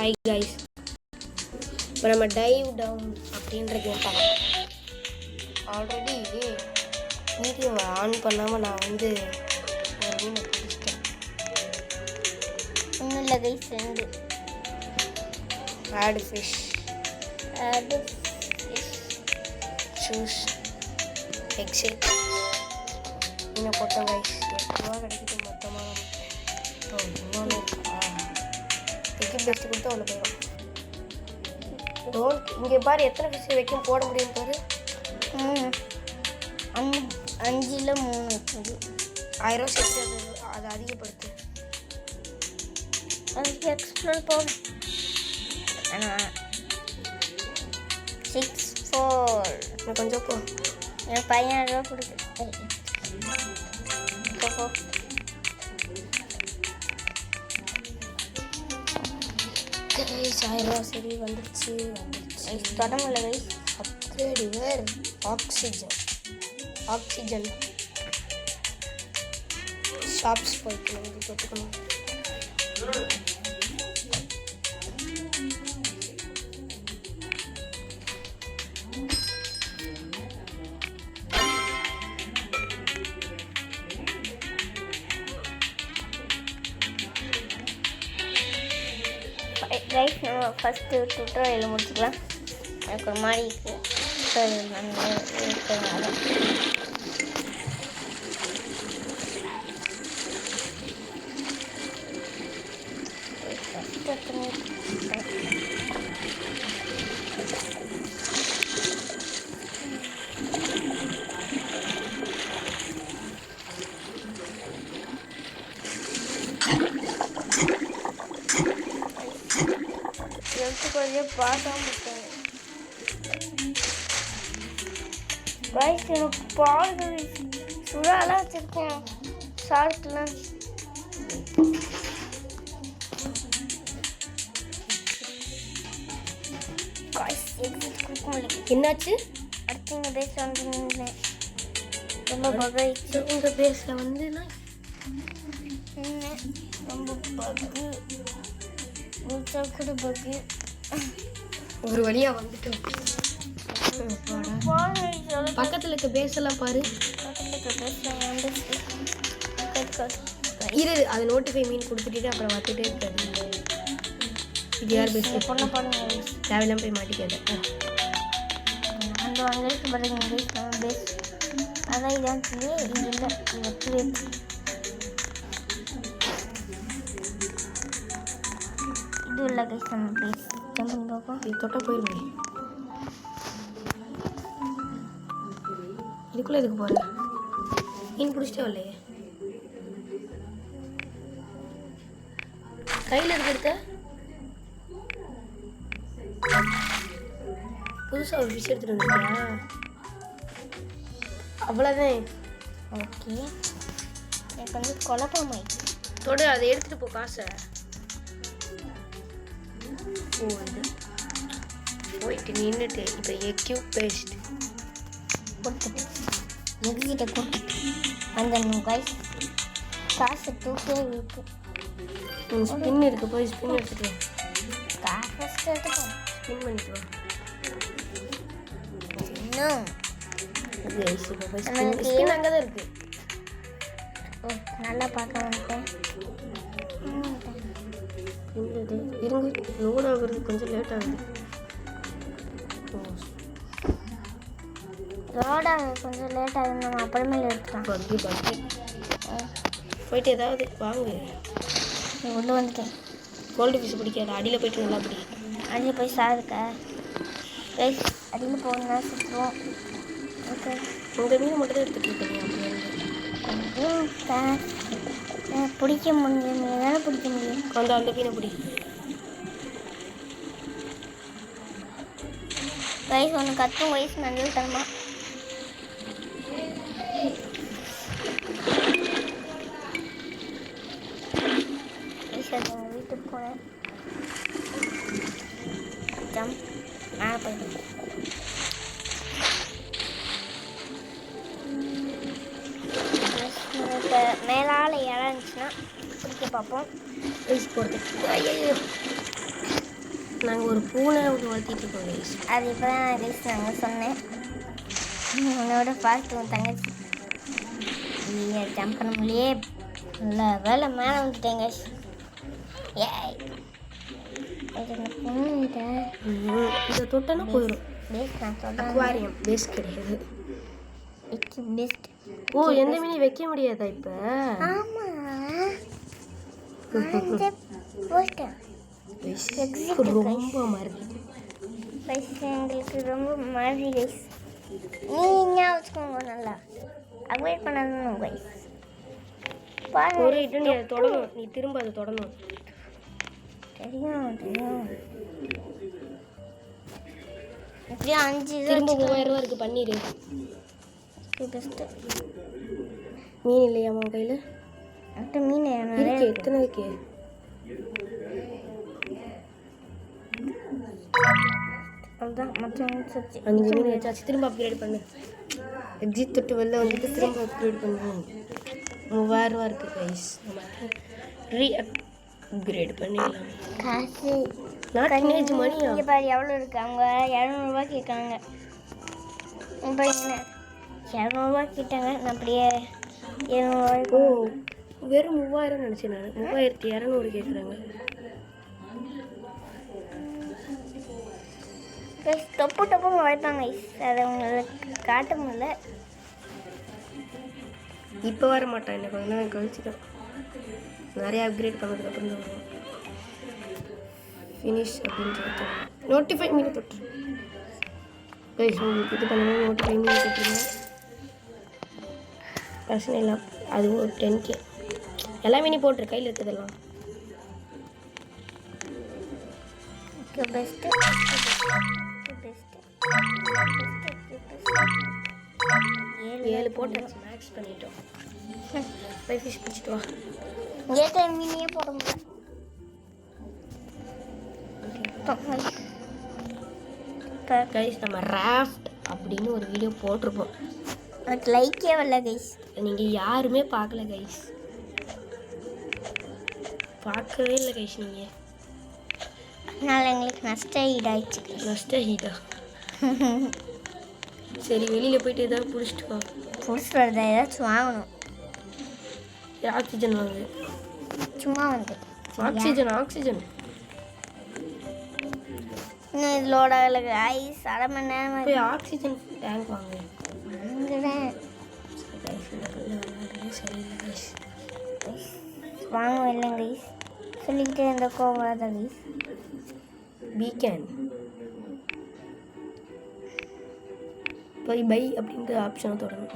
Hi guys, இப்போ நம்ம dive down அப்படின்ற கேம் பார்க்கலாம். ஆல்ரெடி வீடியோ ஆன் பண்ணாமல் நான் ஒரு மீனை பிடிச்சிட்டேன். ஒன்றும் இல்லை கைஸ், 2 ஆடு ஃபிஷ் சூஸ் எக்ஸிட் மீனை போட்டோம் கைஸ். 8 ரூபா கிடைக்கிது மொத்தமாக. இன்னொன்று இருக்கா, எக்ஸிட் பெஸ்ட்டு கொடுத்தா ஒன்று போயிடும். இங்கே பாரு எத்தனை ஃபிஷ் வைக்கும் போட முடியும் பாரு. 5ல் 3 இருக்குது. 1000 சேர்த்து அதை அதிகப்படுத்து. அதுக்கு எக்ஸ்ப்ளோர் போகும். 6 4 கொஞ்சம் போ. எனக்கு 15 ரூபா கொடுக்கு. போ 1000 ரூபா சரி வந்துடுச்சு. தொடங்கல guys. Upgrade your oxygen shops போய்ட்டு இது போட்டுக்கணும். ரைட், நம்ம ஃபஸ்ட்டு டுட்டோரியல் முடிச்சுக்கலாம். எனக்கு ஒரு மாதிரி இருக்குது டுட்டோரியல் இருக்கிறதுனால. கொஞ்சம் பார்க்காம இருக்கேன் கைஸ். எனக்கு பால் சுறாலாம் வச்சுருக்கேன், ஷார்ட்லாம். கைஸ் எக்ஸிட் கொடுக்க முடியல. என்னாச்சு? அடுத்து இந்த பேஸில் வந்து நின்றேன். ரொம்ப பகாயிடுச்சு. உங்கள் பேஸில் வந்து ரொம்ப பகு முடிச்சா கூட பகு. ஒரு வழியாக வந்துட்டோம். பக்கத்தில் இருக்க பேஸ் எல்லாம் பாரு. இரு, அது நோட்டிஃபை மீன் கொடுத்துட்டு அப்புறம் வந்துட்டே இருக்காது. இது யார் பேஸ்? பொண்ணை பாருங்க, தேவையில்லாம போய் மாட்டிக்காது. அந்த அங்கே பாருங்க பேஸ். அதான் இதான் சொல்லி இது இல்லை, இது இது இல்லை கைஸ். நம்ம பேஸ் ஜம்பி பார்ப்போம். இது தொட்டால் போயிருமே. இதுக்குள்ளே இதுக்கு போகிறேன். மீன் பிடிச்சிட்டே இல்லையே. கையில் இருக்கு எடுத்த புதுசாக ஒரு ஃபிஷ் எடுத்துகிட்டு வந்துருக்கியா? அவ்வளோதான். ஓகே, எனக்கு வந்து குழப்பமாயிடுச்சு. தொடு, அதை எடுத்துகிட்டு போ காசை. போயிட்டு நின்றுட்டு இப்போ எக்யூப் பேஸ்ட் கொடுத்துட்டு எங்ககிட்ட கொடுத்துட்டு வந்துடணும் கைஸ். காசு தூக்கே இருக்கு. ஸ்பின் இருக்கு, போய் ஸ்பின் எடுத்துட்டு காசு ஃபஸ்ட்டு எடுத்துப்போம். ஸ்பின் பண்ணிட்டு வா. இன்னும் ஸ்பின் அங்கே தான் இருக்கு. ஓ, நல்லா பார்க்க வந்துட்டேன். இருங்க, லோட் ஆகுறது கொஞ்சம் லேட் ஆகுது. ரோடாக கொஞ்சம் லேட் ஆகுது, நம்ம அப்புறமேல எடுத்துக்கலாம். பக்கி போயிட்டு ஏதாவது வாங்கு. உள்ளே வந்துட்டேன். கோல்டு ஃபிஷ் பிடிக்காது, அடியில் போயிட்டு நல்லா பிடி. அடியில் போய் சாருக்க ரைஸ். அடியில் போகணுன்னா சுற்றுவோம். ஓகே, உங்கள் மீன் மட்டும் தான் எடுத்துகிட்டு இருக்கீங்க. பிடிக்க முடியும், என்னால் பிடிக்க முடியும். அந்த மீனை பிடி. வயசு ஒன்று கத்தும், வயசு நல்ல தரமா. வயசு அது எங்கள் வீட்டுக்கு போனேன். ஜம்ப் மேலே போயிடும். இப்போ மேலால் இடம் இருந்துச்சுன்னா பிடிக்க பார்ப்போம். ஐஸ் போடுறது. நாங்கள் ஒரு பூனை வளர்த்திட்டு இருக்கோம் கைஸ். அது இப்போ தான் கைஸ் நாங்கள் சொன்னேன். உன்னோட பார்த்து உன் தங்கச்சி நீ ஜம்ப் பண்ண முடியே. நல்ல வேலை மேலே வந்துட்டேன் கைஸ். ஏய் இதை தொட்டனா போயிடும். பேஸ் நான் சொல்கிறேன். அக்வாரியம் பேஸ் கிடையாது. It's best. ஓ எந்த மீனி வைக்க முடியாதா இப்போ? ஆமாம் போட்டேன். ரொம்ப மாதிரி எங்களுக்கு ரொம்ப மாதிரி கைஸ். நீங்கள் வச்சுக்கோங்க நல்லா அவாய்ட் பண்ணணும் கைஸ். ஒரு இட்டு நீ அதை தொடணும். நீ திரும்ப அதை தொடணும். தெரியும் தெரியும். எப்படியும் 5 திரும்ப 3000 ரூபா இருக்குது பண்ணிடு. பெஸ்ட்டு. மீன் இல்லையாம்மா கையில்? அடுத்த மீன் இருக்கு. எத்தனை இருக்கு? அதுதான் மற்றவங்க சச்சி 5 மீன் வச்சாச்சு. திரும்ப அப்கிரேட் பண்ணு. எக்ஸிட் தொட்டு வெளில வந்துட்டு திரும்ப அப்கிரேட் பண்ணு. 3000 ரூபா இருக்குது கைஸ். நம்ம அப்கிரேட் பண்ணிடலாம். காசு நாட் டீனேஜ் மணியா? இங்கே பாரு எவ்வளோ இருக்குது. அவங்க 200 ரூபா கேட்காங்க. இப்போ என்ன 200 ரூபா கேட்டாங்க. நான் அப்படியே 700 ஓ வெறும் 3000 நினச்சேன் நான். 3200 கேட்குறாங்க. டொப்பு டொப்புன்னு உழைப்பாங்க கைஸ். அதை உங்களுக்கு காட்ட முடியல. இப்போ வர மாட்டான். என்ன கொஞ்ச நேரம் கழிச்சு தான் நிறைய அப்கிரேட் பண்ணதுக்கப்புறம் தான் வரும். ஃபினிஷ் அப்படின்னு சொல்லிட்டு நோட்டிஃபை மீன் தொட்டு கைஸ். உங்களுக்கு இது பண்ணணும். நோட்டிஃபை மீன் தொட்டுருங்க. பிரச்சனை இல்லை. அதுவும் ஒரு 10K. எல்லா மீனி போட்டுரு கையில் இருக்குதெல்லாம். பெஸ்ட்டு 7 போட்டாச்சு. மேக்ஸ் பண்ணிட்டோம். போய் ஃபிஷ் பிடிச்சிட்டு வா. ஏற்ற மீனையே போட முடியல. கைஸ் நம்ம ராஃப்ட் அப்படின்னு ஒரு வீடியோ போட்டிருப்போம். அது லைக்கே வரல கைஸ். நீங்கள் யாருமே பார்க்கல கைஸ். பார்க்கவே இல்லை கைஸ். நீங்கள் அதனால் எங்களுக்கு நஷ்ட ஈடாயிடுச்சு. நஷ்ட ஈடா? சரி வெளியில் போயிட்டு ஏதாவது பிடிச்சிட்டு வா. பிடிச்சிட்டு வருதா? ஏதாச்சும் வாங்கணும். ஆக்சிஜன் வாங்கு. சும்மா வந்து ஆக்சிஜன் ஆக்சிஜன் இன்னும் இதோட ஐஸ் 1/2 மணி நேரம் போய் ஆக்சிஜன் டேங்க் வாங்க. வாங்குவேன். சரியில்லை கைஸ். வாங்குவேன் இல்லைங்க கைஸ். சொல்லிக்கிட்டே இருந்த கோவம் வராத கைஸ். பீக்கன் போய் பை அப்படின்ற ஆப்ஷனை தொடரும்.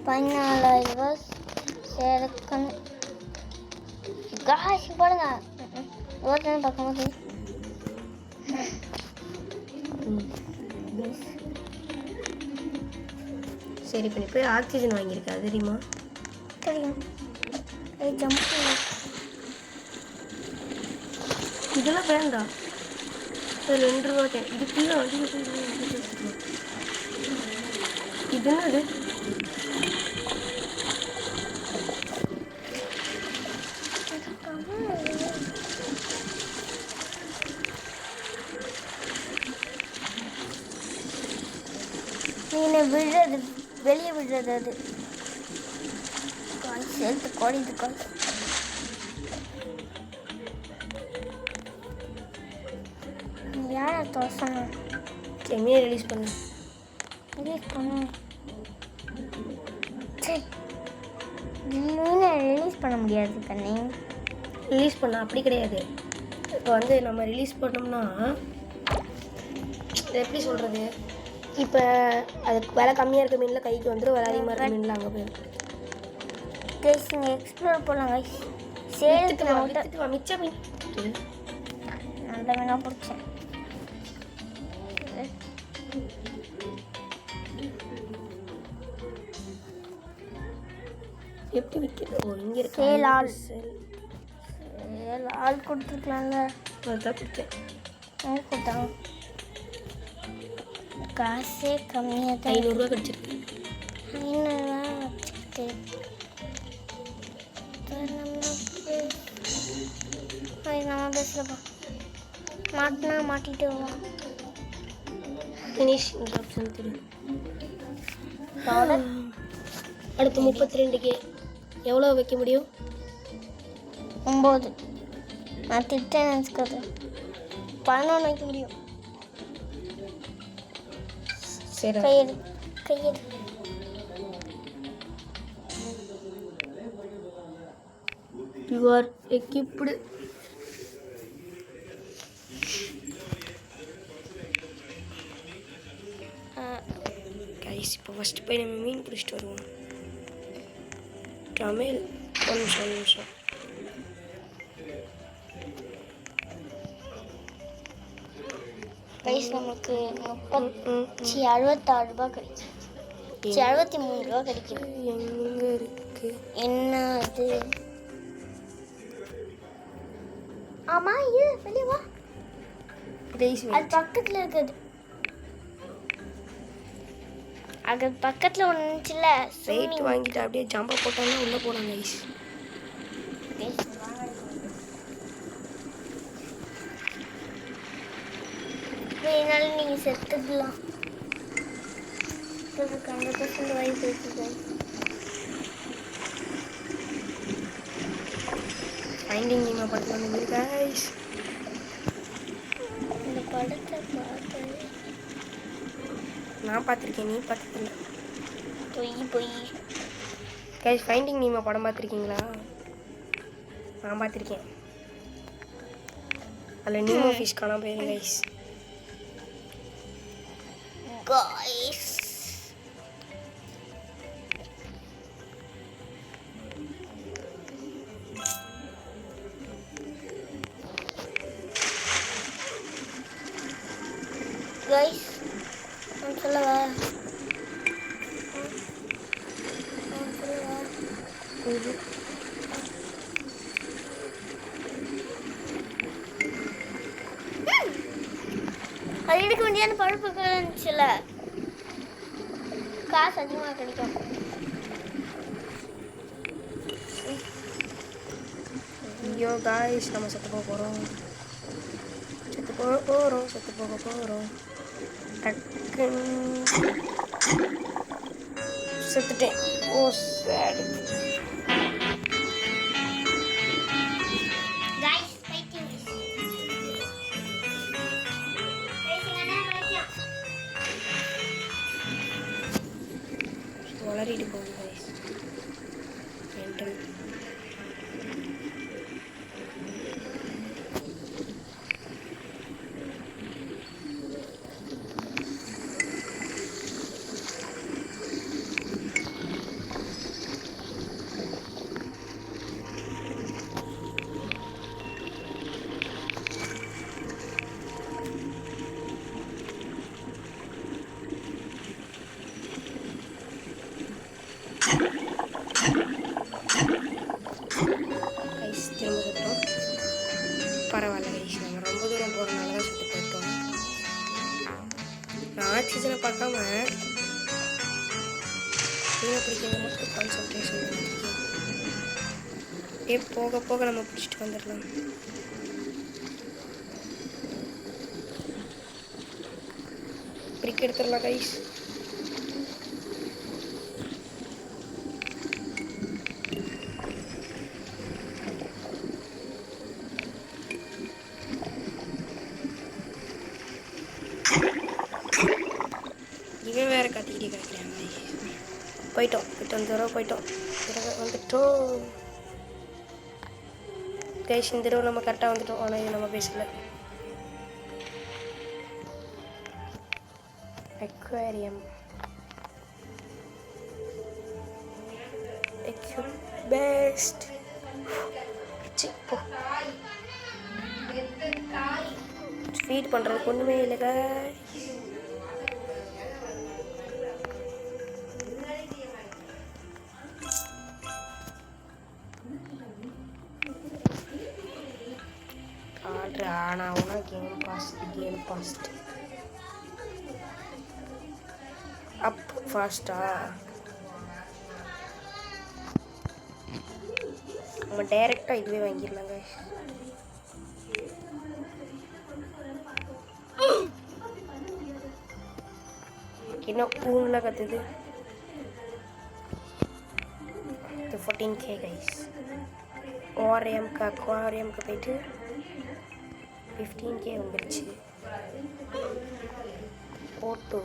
14,000 சேர்க்கணும் காசு போடுங்க. ரோட்லாம் பார்க்கும்போது சரி இப்போ நீ போய் ஆக்சிஜன் வாங்கியிருக்க அது தெரியுமா? தெரியும். ஜம்ப் இதெல்லாம் வேண்டாம். அது 2 ரூபா தான். இதுக்குள்ள இது என்னது? மீன் விழுறது வெளியே விழுறது. அது காய் சேர்த்து குறையுது. காய் யாரை தோசணும்? செம்மியாக ரிலீஸ் பண்ணு. ரிலீஸ் பண்ணு. சரி மீனை ரிலீஸ் பண்ண முடியாது கண்ணே. ரிலீஸ் பண்ண அப்படி கிடையாது. இப்போ வந்து நம்ம ரிலீஸ் பண்ணோம்னா எப்படி சொல்கிறது, இப்போ அதுக்கு விலை கம்மியாக இருக்க மீனில் கைக்கு வந்துடும், விலை அதிகமாக இருக்க மீனில் அங்கே போயிடும். கைஸ் இங்கே எக்ஸ்ப்ளோர் பண்ணலாம் கைஸ். சேலத்துக்கு மிச்சம் மீன் அந்த மீனாக பிடிச்சேன். எப்படி விற்கிறது? ஓ இங்கே இருக்கு. சேல் ஆள் கொடுத்துருக்கலாம்ல. அதுதான் கொடுத்தேன். கொடுத்தாங்க. காசே கம்மியாக தான். 500 ரூபா கிடச்சிருக்கு. 500 ரூபா வச்சுக்கிட்டு நம்ம பேசலப்பா. மாட்டினா மாட்டிட்டு வா. ஃபினிஷ் இந்த ஆப்ஷன் தெரியும். பவுடர் அடுத்து 32K எவ்வளோ வைக்க முடியும்? 9. நான் திட்டேன் நினச்சிக்காது. 11 வைக்க முடியும். சரி கையெடு கையெடு. You are equipped. கைஸ் இப்போ ஃபஸ்ட்டு போய் நம்ம மீன் பிடிச்சிட்டு வருவோம். தமிழ் ஒரு நிமிஷம். கைஸ் நமக்கு 66 ரூபாய் கிடைக்கும். 63 ரூபா கிடைக்கும். எங்கே இருக்கு? என்ன அது? ஆமா இது வெளியே வா. கைஸ் அது பக்கத்தில் இருக்குது. அது பக்கத்தில் ஒன்று இருந்துச்சுல்ல. வெயிட் வாங்கிட்டு அப்படியே ஜம்பை போட்டாலும் உள்ளே போகலாம் கைஸ். இதனால நீங்கள் செத்துக்கலாம். 100% வாய்ப்பு இருக்குது. ஃபைண்டிங் நீமா படத்தில் வந்து கைஸ். இந்த படத்தை பார்த்து நான் பார்த்துருக்கேன், நீ பார்த்ததில்ல. பொய். கைஸ் ஃபைண்டிங் நீமா படம் பார்த்துருக்கீங்களா? நான் பார்த்துருக்கேன். அதில் நீமோ ஃபிஷ் காணாம போயிடும் கைஸ். guys. Guys, நான் சொல்லவா? அது எடுக்க வேண்டியான பழுப்பு இருந்துச்சுல்ல, காசு அதிகமாக கிடைக்கும். ஐயோ காய்ஸ், நம்ம செத்து போக போகிறோம். டக்குன்னு செத்துட்டேன். ஓ சேடு. வளரிட்டு போகுது கைஸ். மென்டல். திரும்ப சுத்தோம். பரவாயில்ல கைஸ், நம்ம ரொம்ப தூரம் போகிறனால தான் சுற்றி போயிட்டோம். நான் ஆக்சிஜனை பார்க்காம மீனை பிடிக்கிறது மட்டும் கான்சன்ட்ரேஷன் பண்ணிருக்கேன். போக போக நம்ம பிடிச்சிட்டு வந்துடலாம். பிடிக்க எடுத்துடலாம் கைஸ். இவன் வேறு கத்திக்கிட்டே கிடைக்கிறாங்க. போயிட்டோம் இந்த தடவை போயிட்டோம் வந்துட்டோம் கைஸ். இந்த தடவை நம்ம கரெக்டாக வந்துட்டோம். ஆனால் இது நம்ம பேசல. Aquarium best. ஃபீட் பண்ணுறதுக்கு ஒன்றுமே இல்லை guys. ஆனால் உனா கேம் பாஸ்ட் அப் ஃபாஸ்டா. நம்ம டைரெக்டாக இதுவே வாங்கிடலாங்க. என்ன பூன்லாம் கற்றுது. இது 14K கைஸ். அக்வாரியம்க்கு போயிட்டு 15K வந்துடுச்சு. போட்டோ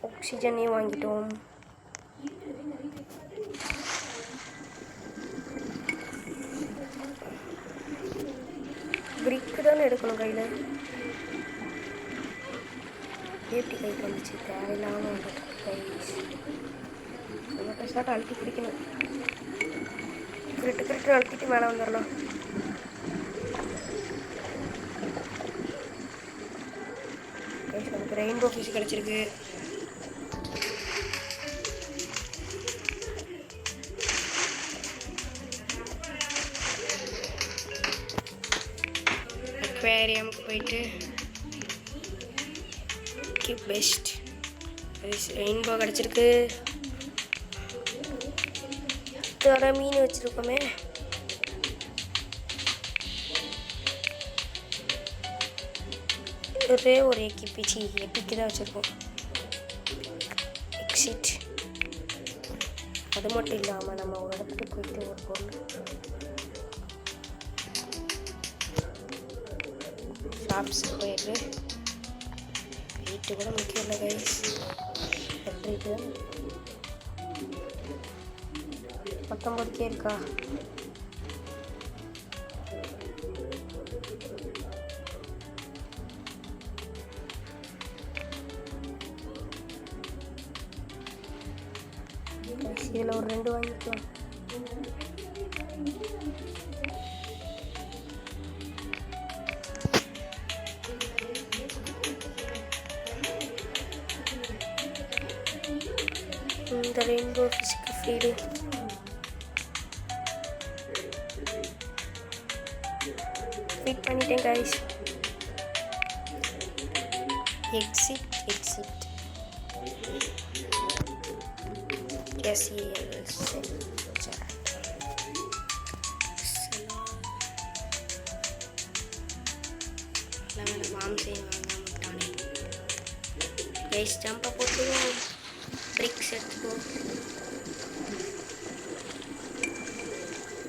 ஆக்சிஜனையும் வாங்கிட்டோம். பிரிக்கு தானே எடுக்கணும் கையில். எப்படி கைக்கு வந்துச்சு? தேவையில்லாமல் வந்துட்டு கைஸ். நம்ம கஷ்டாட்ட அழுத்தி பிடிக்கணும். கிரிட்டு அழுத்திட்டு மேலே வந்துடலாம். கைஸ் நமக்கு ரெயின்போ ஃபிஷ் கிடச்சிருக்கு. அக்வேரியமுக்கு போயிட்டு கீப் பெஸ்ட் ரெயின்போ கிடச்சிருக்கு. இதோட மீன் வச்சுருக்கோமே. ஒரே ஒரு எப்பிக்கு தான் வச்சுருக்கோம். எக்ஸிட். அது மட்டும் இல்லாமல் நம்ம ஒரு இடத்துக்கு போயிட்டு ஒரு பொருள் ஷாப்ஸுக்கு போயிட்டு வெயிட்டு கூட முக்கியம் இல்லை கைஸ். எட்ரேட்டு 19K இருக்கா? இதில் ஒரு 2 வாங்கிக்கலாம். இந்த ரெயின்போ ஃபிஷ்க்கு ஃபீடு ஃபீட் பண்ணிட்டேன் கைஸ். Exit guys. ஜம்பை போட்டுருவோம். பிரிக்ஸ் எடுத்துக்கோ.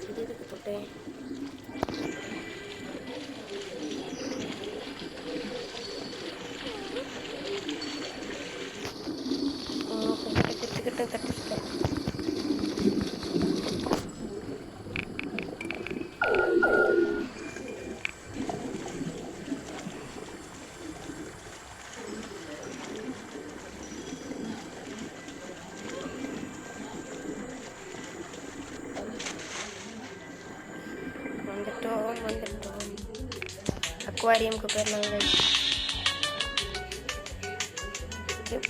இது எதுக்கு போட்டேன்? கற்றுக்கிட்டேன். வந்துட்டோம். அக்வாரியமுக்கு போயிடலாங்க.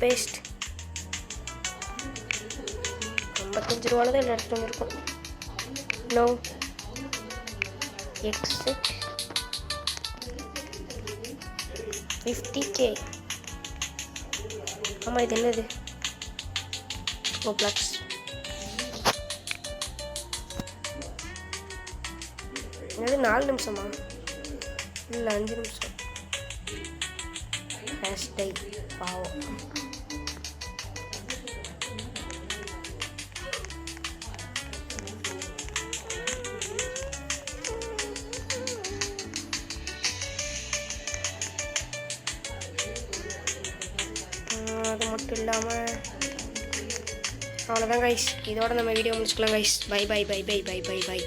பேஸ்ட் 55 ரூபாவில் தான் எல்லா இடத்துல இருக்கும். No exit 50K. ஆமாம், இது என்னது? ப்ளக்ஸ். என்னது 4 நிமிஷமா? இல்லை 5 நிமிஷம். ஹேஷ்டை பாவம். அது மட்டும் இல்லாமல் அவ்வளோதான் கைஸ். இதோட நம்ம வீடியோ முடிச்சுக்கலாம் கைஸ். பை.